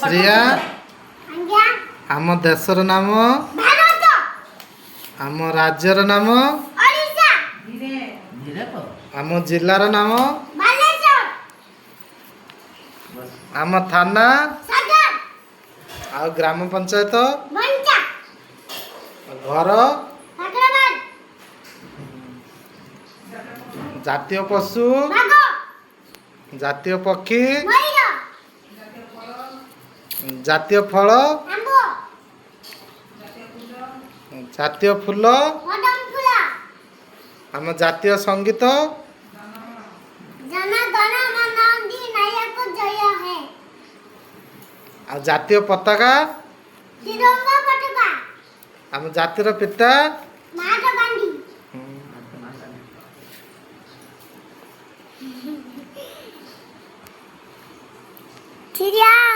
ଶ୍ରେୟା ଆମ ଦେଶର ନାମ ଆମ ରାଜ୍ୟର ନାମ ଆମ ଜିଲ୍ଲାର ନାମ ଆମ ଥାନା ଆଉ ଗ୍ରାମ ପଞ୍ଚାୟତ ଘର ଜାତୀୟ ପଶୁ ଜାତୀୟ ପକ୍ଷୀ ଜାତୀୟ ଫଳ ଜାତୀୟ ଫୁଲ ଆମ ଜାତୀୟ ସଙ୍ଗୀତ ଆଉ ଜାତୀୟ ପତାକା ଆମ ଜାତିର ପିତା Tidak.